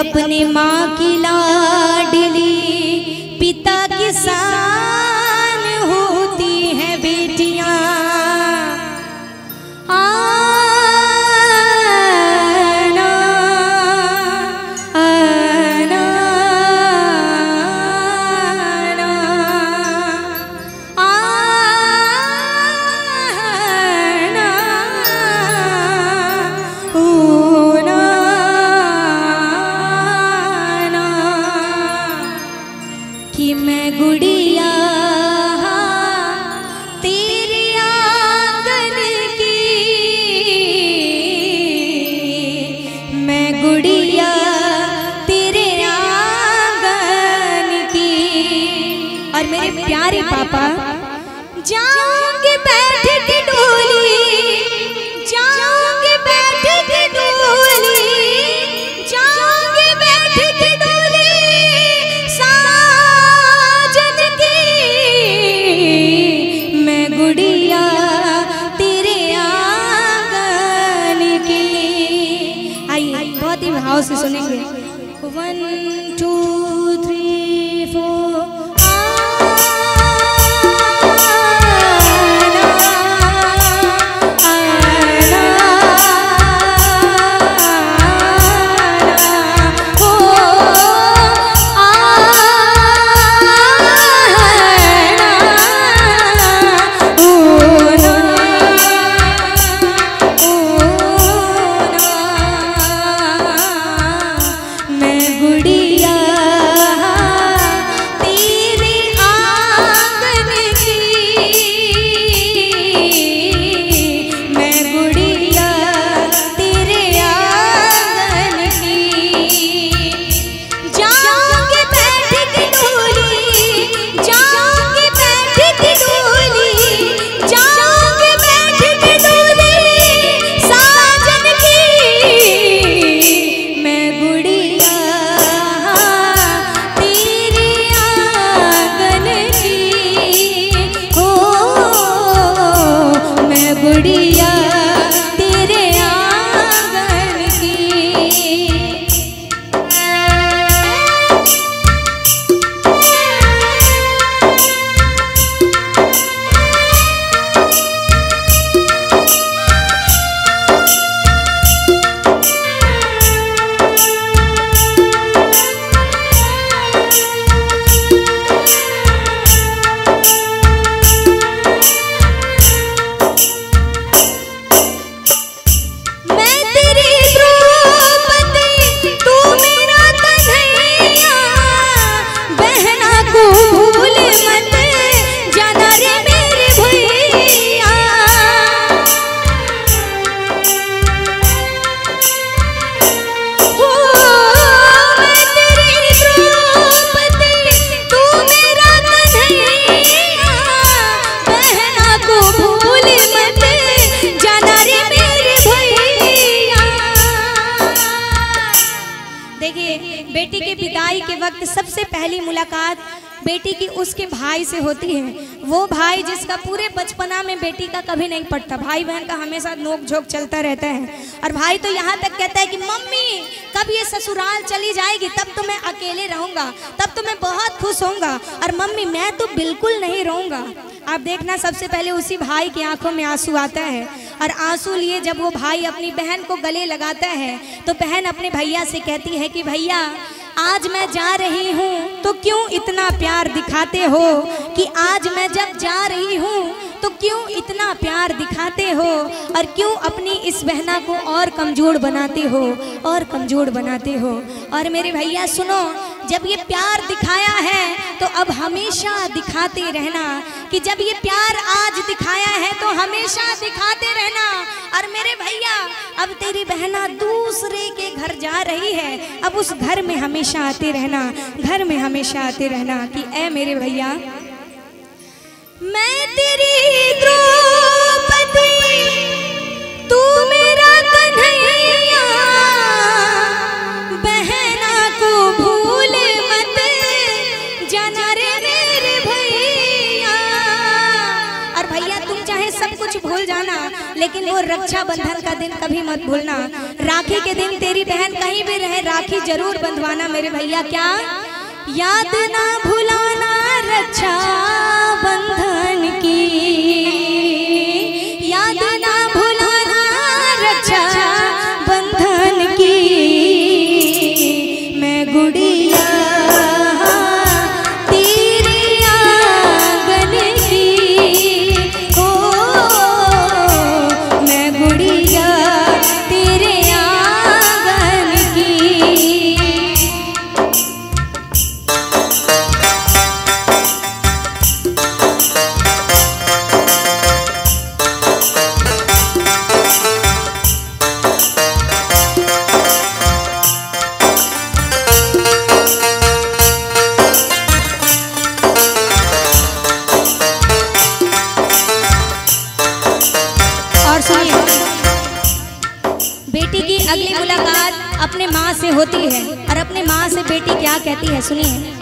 अपने माँ की लाडली, पिता की शान होती है बेटियां। कि मैं गुड़िया तेरे आंगन की, मैं गुड़िया तेरे आंगन की। और मेरे प्यारे पापा जाओगे बैठ के डोली, जाओगे बैठ के डोली, जाओगे बैठ के डोली साजन की। मैं गुड़िया तेरे आंगन की। आइए बहुत ही भाव से सुनेंगे। 1 2 3 4। गुड़िया तेरे आंगन की। बेटी के विदाई के वक्त सबसे पहली मुलाकात बेटी की उसके भाई से होती है। वो भाई जिसका पूरे बचपना में बेटी का कभी नहीं पटता। भाई बहन का हमेशा नोक झोंक चलता रहता है। और भाई तो यहाँ तक कहता है कि मम्मी कब ये ससुराल चली जाएगी, तब तो मैं अकेले रहूँगा, तब तो मैं बहुत खुश होऊंगा। और मम्मी मैं तो बिल्कुल नहीं रहूँगा। आप देखना सबसे पहले उसी भाई की आंखों में आंसू आता है। और आंसू लिए जब वो भाई अपनी बहन को गले लगाता है तो बहन अपने भैया से कहती है कि भैया आज मैं जा रही हूँ तो क्यों इतना प्यार दिखाते हो, कि आज मैं जब जा रही हूँ तो क्यों इतना प्यार दिखाते हो, और क्यों अपनी इस बहना को और कमज़ोर बनाते हो, और कमज़ोर बनाते हो। और मेरे भैया सुनो, जब ये प्यार दिखाया है तो अब हमेशा दिखाते रहना, कि जब ये प्यार आज दिखाया है तो हमेशा दिखाते रहना। और मेरे भैया अब तेरी बहना दूसरे के घर जा रही है, अब उस घर में हमेशा आते रहना, घर में हमेशा आते रहना। कि ऐ मेरे भैया मैं तेरी द्रौपदी तू मेरा कन्हैया, बहना को भूल मत जाना रे मेरे भैया। और भैया तुम चाहे सब कुछ भूल भूल जाना, लेकिन वो रक्षाबंधन का दिन कभी मत भूलना। राखी के दिन तेरी बहन कहीं भी रहे, राखी जरूर बंधवाना मेरे भैया। क्या याद ना भुलाना रक्षा बंधन की, याद ना भुलाना रक्षा बंधन की। मैं गुड़िया बेटी की अगली मुलाकात अपने माँ से होती है और अपने माँ से बेटी क्या कहती है, सुनिए।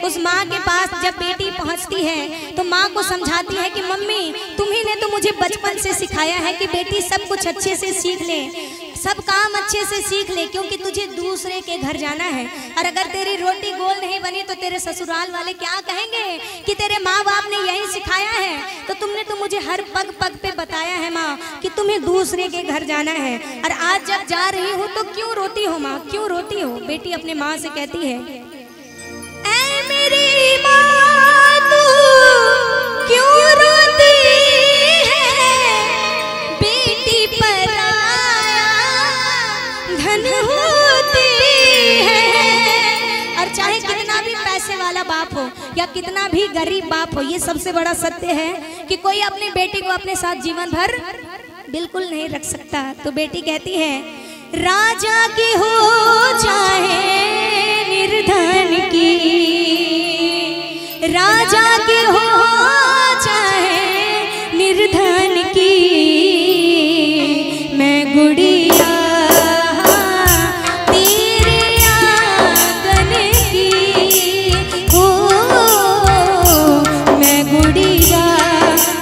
उस माँ के पास जब बेटी पहुँचती है तो माँ को समझाती है कि मम्मी तुम्ही ने तो मुझे बचपन से सिखाया है कि बेटी सब कुछ अच्छे से सीख ले, सब काम अच्छे से सीख ले, क्योंकि तुझे दूसरे के घर जाना है। और अगर तेरी रोटी गोल नहीं बनी तो तेरे ससुराल वाले क्या कहेंगे कि तेरे माँ बाप ने यही सिखाया है। तो तुमने तो मुझे हर पग पग पे बताया है माँ कि तुम्हें दूसरे के घर जाना है, और आज जब जा रही हो तो क्यों रोती हो माँ, क्यों रोती हो। बेटी अपने माँ से कहती है, मेरी माँ तू क्यों रोती है, बेटी पराया धन होती है। और चाहे कितना भी पैसे वाला बाप हो या कितना भी गरीब बाप हो, ये सबसे बड़ा सत्य है कि कोई अपनी बेटी को अपने साथ जीवन भर बिल्कुल नहीं रख सकता। तो बेटी कहती है, राजा की हो चाहे निर्धन की, राजा की हो चाहे निर्धन की, मैं गुड़िया तेरे आंगन की हो, मैं गुड़िया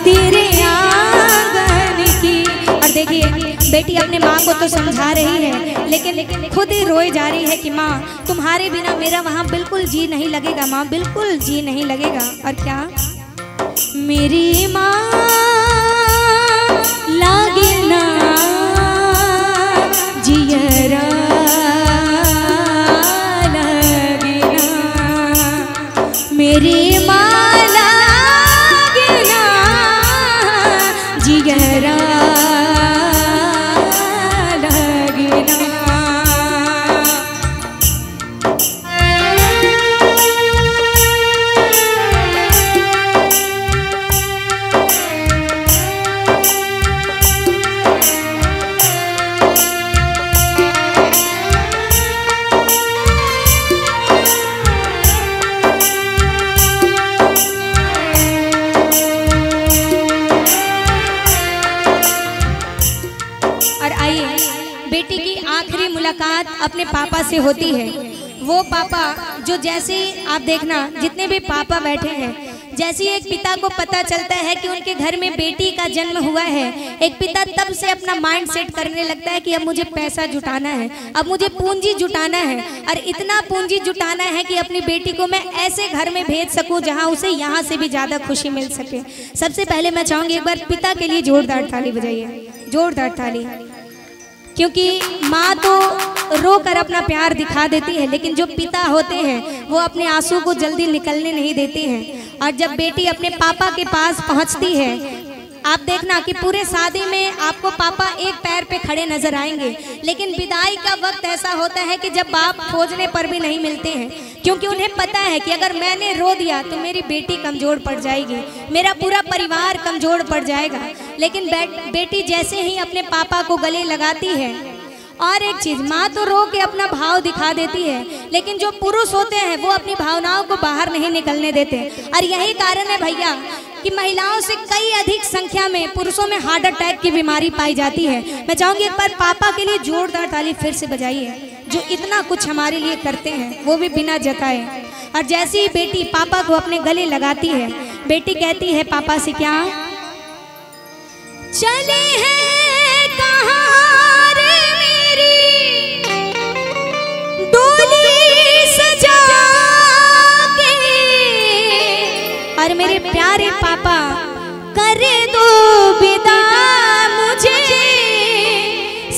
तेरे आंगन की। और देखिए बेटी अपने माँ को तो समझा रही है, लेकिन खुद ही रोए जा रही है कि माँ तुम्हारे बिना मेरा वहाँ बिल्कुल जी नहीं लगेगा, माँ बिल्कुल जी नहीं लगेगा। और क्या, मेरी माँ लागे ना जियरा लागे ना, मेरी माँ लागे ना जियरा बेटी की आखिरी मुलाकात अपने पापा से होती है। वो पापा जो जैसे आप देखना जितने भी पापा बैठे हैं, जैसे एक पिता को पता चलता है कि उनके घर में बेटी का जन्म हुआ है, एक पिता तब से अपना माइंड सेट करने लगता है कि अब मुझे पैसा जुटाना है, अब मुझे पूंजी जुटाना है, और इतना पूंजी जुटाना है कि अपनी बेटी को मैं ऐसे घर में भेज सकूं जहां उसे यहाँ से भी ज़्यादा खुशी मिल सके। सबसे पहले मैं चाहूँगी एक बार पिता के लिए जोरदार ताली बजाइए, जोरदार ताली। क्योंकि माँ तो रो कर अपना प्यार दिखा देती है, लेकिन जो पिता होते हैं वो अपने आंसू को जल्दी निकलने नहीं देते हैं। और जब बेटी अपने पापा के पास पहुँचती है, आप देखना कि पूरे शादी में आपको पापा एक पैर पे खड़े नजर आएंगे, लेकिन विदाई का वक्त ऐसा होता है कि जब बाप खोजने पर भी नहीं मिलते हैं, क्योंकि उन्हें पता है कि अगर मैंने रो दिया तो मेरी बेटी कमज़ोर पड़ जाएगी, मेरा पूरा परिवार कमज़ोर पड़ जाएगा। लेकिन बेटी जैसे ही अपने पापा को गले लगाती है और एक चीज, माँ तो रो के अपना भाव दिखा देती है, लेकिन जो पुरुष होते हैं वो अपनी भावनाओं को बाहर नहीं निकलने देते। और यही कारण है भैया कि महिलाओं से कई अधिक संख्या में पुरुषों में हार्ट अटैक की बीमारी पाई जाती है। मैं चाहूंगी एक बार पापा के लिए जोरदार ताली फिर से बजाइए, जो इतना कुछ हमारे लिए करते हैं, वो भी बिना जताए। और जैसे ही बेटी पापा को अपने गले लगाती है, बेटी कहती है पापा से क्या, चले हैं कहाँ रे मेरी डोली सजा के, और मेरे प्यारे पापा कर दो विदा मुझे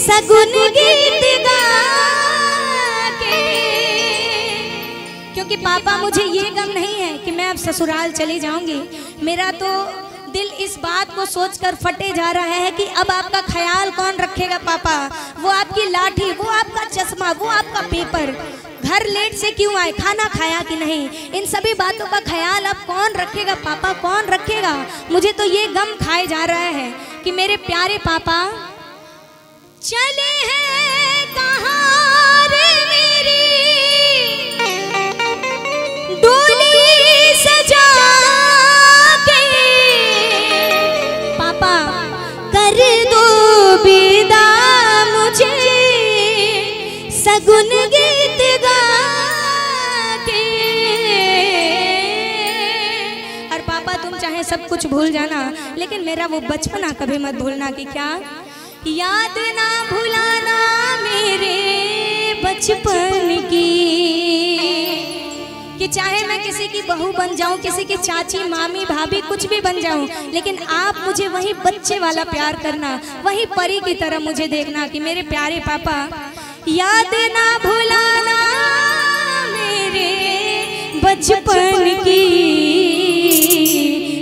सगुन गीत गा के। क्योंकि पापा मुझे ये गम नहीं है कि मैं अब ससुराल चली जाऊंगी, मेरा तो दिल इस बात को सोचकर फटे जा रहा है कि अब आपका ख्याल कौन रखेगा पापा। वो आपकी लाठी, वो आपका चश्मा, वो आपका पेपर, घर लेट से क्यों आए, खाना खाया कि नहीं, इन सभी बातों का ख्याल अब कौन रखेगा पापा, कौन रखेगा। मुझे तो ये गम खाए जा रहा है कि मेरे प्यारे पापा चले हैं कहाँ रे मेरी डोली सजा के, पापा कर दो विदा मुझे सगुन गीत गा के। और पापा तुम चाहे सब कुछ भूल जाना, लेकिन मेरा वो बचपना कभी मत भूलना। कि क्या याद ना भुलाना मेरे बचपन की, कि चाहे मैं किसी की बहू बन जाऊं, किसी की चाची, मामी, भाभी, कुछ भी बन जाऊं, लेकिन आप मुझे वही बच्चे वाला प्यार करना, वही परी की तरह मुझे देखना। कि मेरे प्यारे पापा याद ना भुलाना मेरे बचपन की,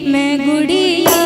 मैं गुड़िया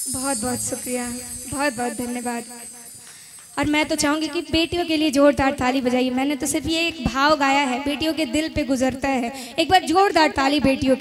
बहुत बहुत शुक्रिया, बहुत बहुत धन्यवाद। और मैं तो चाहूँगी कि बेटियों के लिए जोरदार ताली बजाइए। मैंने तो सिर्फ ये एक भाव गाया है, बेटियों के दिल पे गुजरता है। एक बार जोरदार ताली बेटियों